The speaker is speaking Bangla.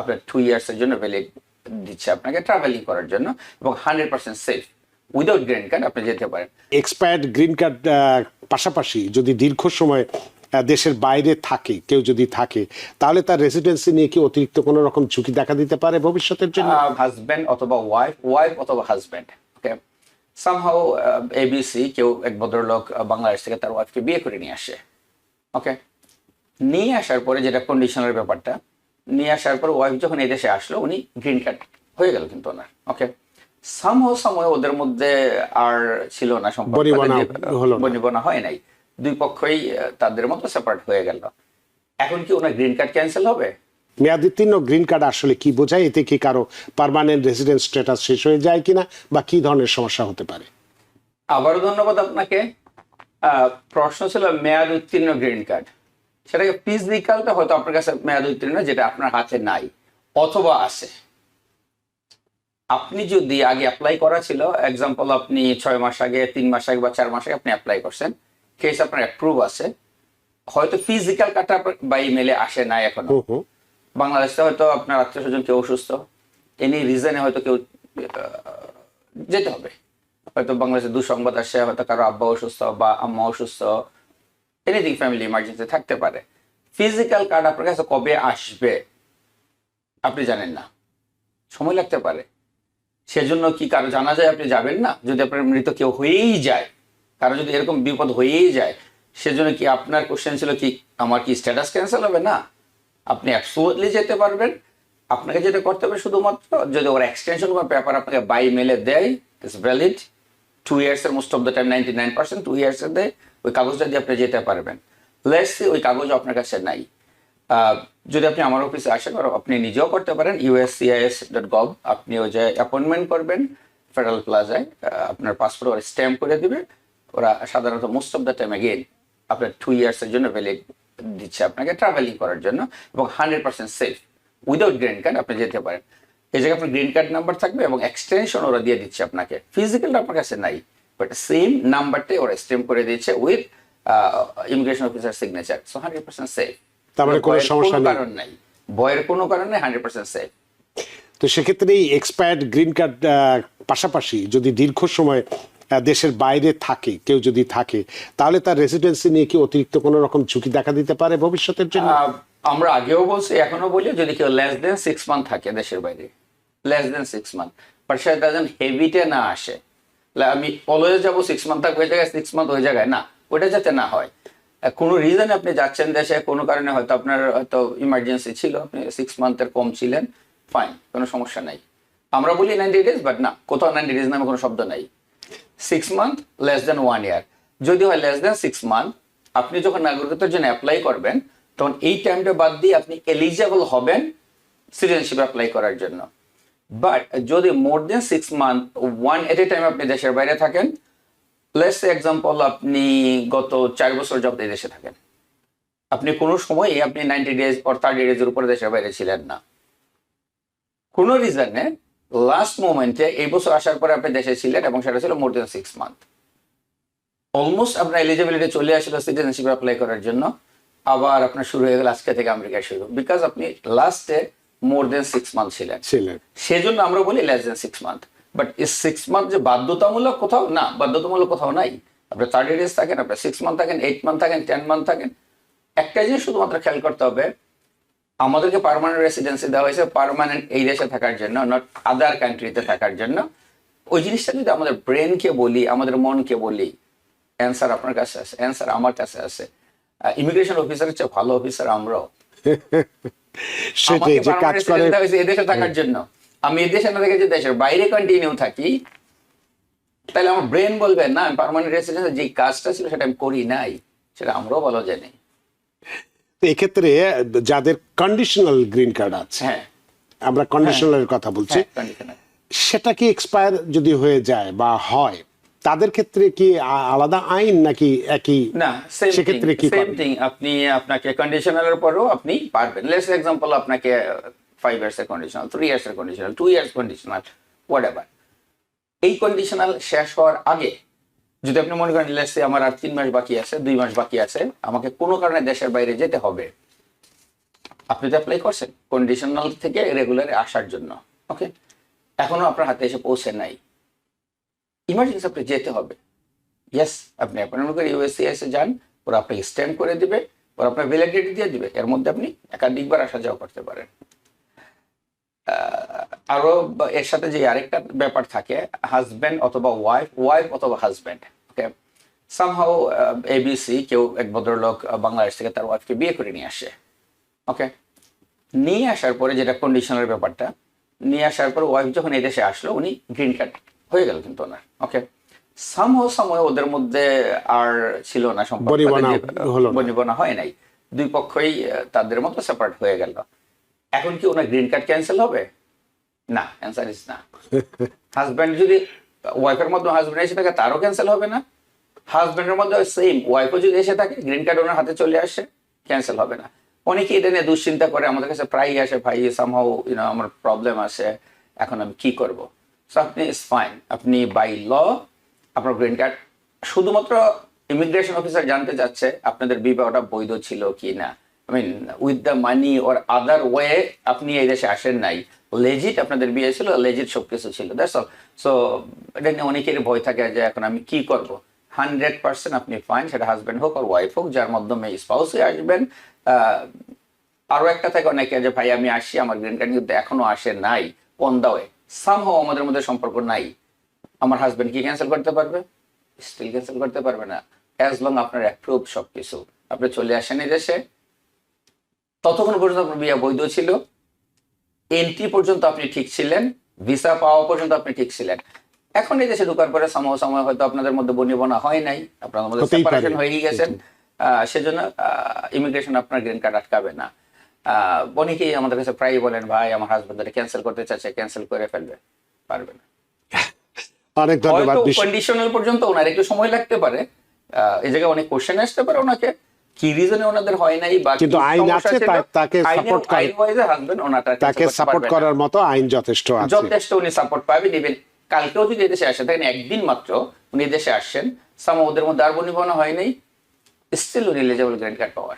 আপনার 2 ইয়ার্সের জন্য ভ্যালিড দিচ্ছে আপনাকে ট্রাভেলিং করার জন্য, এবং 100% সেফ। উইদাউট গ্রিন কার্ড আপনি যেতে পারেন। এক্সপায়ার্ড গ্রিন কার্ড পাশাপাশি যদি দীর্ঘ সময় দেশের বাইরে থাকে, কেউ যদি থাকে, তাহলে তার রেসিডেন্সি নিয়ে কি অতিরিক্ত কোনো রকম ঝুঁকি দেখা দিতে পারে ভবিষ্যতের জন্য? হাজব্যান্ড অথবা ওয়াইফ অথবা হাজব্যান্ড, ওকে, সামহাউ এবিসি কেউ এক ভদ্রলোক বাংলাদেশ থেকে তার ওয়াইফকে বিয়ে করে নিয়ে আসে, ওকে, নিয়ে আসার পরে যেটা কন্ডিশনাল ব্যাপারটা, নিয়ে আসার পর ওয়াইফ যখন এই দেশে আসলো, উনি গ্রিন কার্ড হয়ে গেল কিন্তু ওনার, ওকে, সামহাউ ওদের মধ্যে আর ছিল না সম্পর্ক, বনিবনা হয় নাই, দুই পক্ষই তাদের মতো সেপারেট হয়ে গেল। এখন কি ওনার গ্রিন কার্ড ক্যান্সেল হবে? মেয়াদোত্তীর্ণ গ্রিন কার্ড আসলে কি বোঝায়? এতে কি কারো পার্মানেন্ট রেসিডেন্স স্ট্যাটাস শেষ হয়ে যায় কিনা, বা কি ধরনের সমস্যা হতে পারে? আবারও ধন্যবাদ আপনাকে। প্রশ্ন ছিল মেয়াদ উত্তীর্ণ গ্রিন কার্ড, সেটাকে ফিজিক্যালটা হয়তো আপনার কাছে মেয়াদ উত্তীর্ণ, যেটা আপনার হাতে নাই অথবা আছে। আপনি যদি আগে অ্যাপ্লাই করা ছিল, এক্সাম্পল আপনি 6 মাস আগে, 3 মাস আগে বা 4 মাস আগে আপনি অ্যাপ্লাই করছেন, কেস আপনার অ্যাপ্রুভ আছে, হয়তো ফিজিক্যাল কার্ডটা বা ইমেলে আসে না এখনো। বাংলাদেশে হয়তো আপনার আত্মীয় স্বজন কেউ অসুস্থ, এনি রিজনে হয়তো কেউ যেতে হবে, হয়তো বাংলাদেশে দুঃসংবাদ আসে, হয়তো কারো আব্বা অসুস্থ বা আম্মা অসুস্থ, এনিথিং ফ্যামিলি ইমার্জেন্সি থাকতে পারে। ফিজিক্যাল কার্ড আপনার কাছে কবে আসবে আপনি জানেন না, সময় লাগতে পারে। সেজন্য কি কারো জানা যায় আপনি যাবেন না? যদি আপনার মৃত কেউ হয়েই যায়, কারো যদি এরকম বিপদ হয়েই যায়, সেজন্য কি আপনার কোশ্চেন ছিল কি আমার কি স্ট্যাটাস ক্যান্সেল হবে? না, আপনি অ্যাবসলিউটলি যেতে পারবেন। আপনাকে যেটা করতে হবে শুধুমাত্র, যদি ওর এক্সটেনশন কোনো পেপার আপনাকে বাই মেলে দেয়, ইটস ভ্যালিড 2 ইয়ার্সের, মোস্ট অফ দ্য টাইম 99% 2 ইয়ার্সের দেয়, ওই কাগজটা দিয়ে আপনি যেতে পারবেন। লেটস সি ওই কাগজ আপনার কাছে নাই, যদি আপনি আমার অফিসে আসেন, আপনি নিজেও করতে পারেন, uscis.gov, আপনি ওই যে অ্যাপয়েন্টমেন্ট করবেন ফেডারেল প্লাজায়, আপনার পাসপোর্ট ওরা স্ট্যাম্প করে দিবে। ওরা সাধারণত most of the time again আপনার 2 ইয়ার্সের জন্য ভ্যালিড দিচ্ছে আপনাকে ট্রাভেলিং করার জন্য, এবং 100% সেফ। উইদাউট গ্রিন কার্ড আপনি যেতে পারেন। এই জায়গায় আপনার গ্রিন কার্ড নাম্বার থাকবে এবং এক্সটেনশন ওরা দিয়ে দিচ্ছে আপনাকে। ফিজিক্যালটা আপনার কাছে নাই, বাট সেম নাম্বারটাই ওরা স্ট্যাম্প করে দিচ্ছে with immigration officer signature. So 100% safe. তারপরে কোনো সমস্যা নাই, ভয়ের কোনো কারণ নেই, 100% সেফ। তো সেক্ষেত্রে এই এক্সপায়ার্ড গ্রিন কার্ড পাশাপাশি যদি দীর্ঘ সময় দেশের বাইরে থাকে, কেউ যদি থাকে, তাহলে তার রেসিডেন্সি নিয়ে কি অতিরিক্ত কোনো রকম ঝুঁকি দেখা দিতে পারে ভবিষ্যতের জন্য? আমরা আগেও বলছি, এখনো বলি, যদি কেউ লেস দেন 6 মান্থ থাকে দেশের বাইরে, লেস দেন 6 মান্থ, বাট সেটা যেন হেভিটে না আসে। আমি অলওয়েজ যাবো 6 মান্থ থাকবে ওই জায়গায়, 6 মান্থ ওই জায়গায়, না, ওইটা যাতে না হয়। কোনো রিজনে আপনি যাচ্ছেন দেশে, কোনো কারণে হয়তো আপনার হয়তো ইমার্জেন্সি ছিল, আপনি 6 মান্থের কম ছিলেন, ফাইন, কোনো সমস্যা নাই। আমরা বলি 90 ডেজ, বাট না, কোথাও 90 ডেজ নামে কোনো শব্দ নাই। 6 মান্থ, লেস দেন 1 ইয়ার। যদি হয় লেস দেন 6 মান্থ, আপনি যখন নাগরিকত্বের জন্য অ্যাপ্লাই করবেন, তখন এই টাইমটা বাদ দিয়ে আপনি এলিজিবল হবেন সিটিজেনশিপ অ্যাপ্লাই করার জন্য। বাট যদি মোর দেন 6 মান্থ ওয়ান এট এ টাইম আপনি দেশের বাইরে থাকেন, লেটস সে এক্সাম্পল আপনি গত 4 বছর যাবত এই দেশে থাকেন, আপনি কোনো সময় আপনি 90 ডেজ অর 30 ডেজের উপরে দেশের বাইরে ছিলেন না, কোনো রিজনে লাস্ট মোমেন্টে এই বছর আসার পরে আপনি দেশে ছিলেন এবং সেটা ছিল মোর দেন 6 মান্থ, অলমোস্ট আপনার এলিজিবিলিটি চলে আসলো সিটিজেনশিপ অ্যাপ্লাই করার জন্য, আবার আপনার শুরু হয়ে গেল আজকে থেকে আমেরিকায় শুরু, বিকজ আপনি লাস্টে মোর দেন 6 মান্থ ছিলেন। সেজন্য আমরা বলি লেস দেন 6 মান্থ। বাট এই 6 মান্থ যে বাধ্যতামূলক কোথাও না, বাধ্যতামূলক কোথাও নাই। আপনি 30 ডেজ থাকেন, আপনি 6 মান্থ থাকেন, 8 মান্থ থাকেন, 10 মান্থ থাকেন, একটা জিনিস শুধুমাত্র খেয়াল করতে হবে, আমাদেরকে পার্মানেন্ট রেসিডেন্সি দেওয়া হয়েছে পার্মানেন্ট এই দেশে থাকার জন্য, নট আদার কান্ট্রিতে থাকার জন্য। ওই জিনিসটা যদি আমাদের ব্রেনকে বলি, আমাদের মনকে বলি, অ্যান্সার আপনার কাছে আছে, অ্যান্সার আমার কাছে আছে। ইমিগ্রেশন অফিসারের চেয়ে ভালো অফিসার আমরাও। সেটাই যে কাজ করে এদেশে থাকার জন্য, আমি এদেশে না থেকে যে দেশের বাইরে কন্টিনিউ থাকি, তাহলে আমার ব্রেন বলবে না আমি পার্মানেন্ট রেসিডেন্সি যে কাজটা ছিল সেটা আমি করি নাই, সেটা আমরাও বলা জানি। এক্ষেত্রে যাদের কন্ডিশনাল গ্রিন কার্ড আছে, হ্যাঁ, আমরা কন্ডিশনালের কথা বলছি, সেটা কি এক্সপায়ার যদি হয়ে যায় বা হয়, তাদের ক্ষেত্রে কি আলাদা আইন নাকি একই? না, সেক্ষেত্রে কি সেম থিং, আপনি আপনাকে কন্ডিশনালের পরেও আপনি পারবেন। লেটস এক্সাম্পল আপনাকে 5 ইয়ার্স এর কন্ডিশনাল, 3 ইয়ার্স এর কন্ডিশনাল, 2 ইয়ার্স কন্ডিশনাল, হোয়াটএভার, এই কন্ডিশনাল শেষ হওয়ার আগে যদি আপনি মনে করেন লেটস সে আমার আর 3 মাস বাকি আছে, 2 মাস বাকি আছে, আমাকে কোনো কারণে দেশের বাইরে যেতে হবে, আপনি তো অ্যাপ্লাই করছেন কন্ডিশনাল থেকে রেগুলারে আসার জন্য, ওকে, এখনো আপনার হাতে এসে পৌঁছে নাই, ইমার্জেন্সি আপনি যেতে হবে, ইয়েস, আপনি অ্যাপয়েন্টমেন্ট করে ইউএসসিআইএস এ যান, ওরা আপনাকে স্ট্যাম্প করে দিবে, ওরা আপনার ভ্যালিডিটি দিয়ে দিবে, এর মধ্যে আপনি একাধিকবার আসা যাওয়া করতে পারেন। আরো এর সাথে যে আরেকটা ব্যাপার থাকে, হাজব্যান্ড অথবা ওয়াইফ অথবা হাজব্যান্ড, ওকে, সামহাউ এবিসি কেউ এক ভদ্রলোক বাংলাদেশ থেকে তার ওয়াইফকে বিয়ে করে নিয়ে আসে, ওকে, নিয়ে আসার পরে যেটা কন্ডিশনের ব্যাপারটা, নিয়ে আসার পর ওয়াইফ যখন এই দেশে আসলো, উনি গ্রিন কার্ড হয়ে গেল কিন্তু ওনার, ওকে, সামহাউ ওদের মধ্যে আর ছিল না বনিবনা হয় নাই, দুই পক্ষই তাদের মতো সেপারেট হয়ে গেল। এখন কি ওনার গ্রিন কার্ড ক্যান্সেল হবে? না, অ্যান্সার ইজ না। হাজব্যান্ড যদি ওয়াইফের মধ্যে হাজব্যান্ড এসে থাকে, তারও ক্যান্সেল হবে না। হাজব্যান্ডের মধ্যে সেম ওয়াইফও যদি এসে থাকে, গ্রিন কার্ড ওনার হাতে চলে আসে, ক্যান্সেল হবে না। অনেকে এটা নিয়ে দুশ্চিন্তা করে, আমাদের কাছে প্রায়ই আসে, ভাই সামহাউ আমার প্রবলেম আছে, এখন আমি কি করব? সো আপনি ইটস ফাইন, আপনি বাই ল আপনার গ্রিন কার্ড, শুধুমাত্র ইমিগ্রেশন অফিসার জানতে চাচ্ছে আপনাদের বিবাহটা বৈধ ছিল কি না। I mean with the money or other way আপনি এই দেশে আসেন নাই, লেজিট আপনাদের বিয়ে ছিল, লেজিট সবকিছু ছিল, দ্যাটস অল। সো এটা নিয়ে অনেকেরই ভয় থাকে যে এখন আমি কি করব। 100% আপনি ফাইন, সেটা হাজব্যান্ড হোক আর ওয়াইফ হোক, যার মাধ্যমে স্পাউসে আসবেন। আরো একটা থাকে অনেকে যে ভাই আমি আসি, আমার গ্রিন কার্ড কিন্তু এখনো আসে নাই, অন দা ওয়ে, সামহাউ আমাদের মধ্যে সম্পর্ক নাই, আমার হাজব্যান্ড কি ক্যান্সেল করতে পারবে? স্টিল ক্যান্সেল করতে পারবে না, অ্যাজ লং আপনার অ্যাপ্রুভ সবকিছু, আপনি চলে আসেন এই দেশে, ততক্ষণ পর্যন্ত আপনার বিয়ে বৈধ ছিল, এন্ট্রি পর্যন্ত আপনি ঠিক ছিলেন, ভিসা পাওয়া পর্যন্ত আপনি ঠিক ছিলেন। এখন এই দেশে ঢোকার পরে সময় হয়তো আপনাদের মধ্যে বনিবনা হয় নাই, আপনাদের মধ্যে সেপারেশন হয়ে গেছেন, সেজন্য ইমিগ্রেশন আপনার গ্রিন কার্ড আটকাবে না। অনেকেই আমাদের কাছে প্রায়ই বলেন, ভাই আমার হাজবেন্ড ক্যান্সেল করতে চাচ্ছে, ক্যান্সেল করে ফেলবে, পারবে না। অনেক ধন্যবাদ। কন্ডিশনাল পর্যন্ত ওনার একটু সময় লাগতে পারে, এই জায়গায় অনেক কোশ্চেন আসতে পারে ওনাকে, কি রিজনে ওনাদের হয় নাই, বা কিন্তু আইন আছে, তাকে সাপোর্ট করে, হাজবেন্ড ওনাটা তাকে সাপোর্ট করার মতো আইন যথেষ্ট আছে, যথেষ্ট উনি সাপোর্ট পাবেন। ইভেন কালকেও যদি এদেশে আসে থাকেন, একদিন মাত্র উনি দেশে আসছেন, ওদের মধ্যে আর বনিবনা হয় নাই, স্টিল উনি এলিজিবল গ্রিন কার্ড পাওয়ার।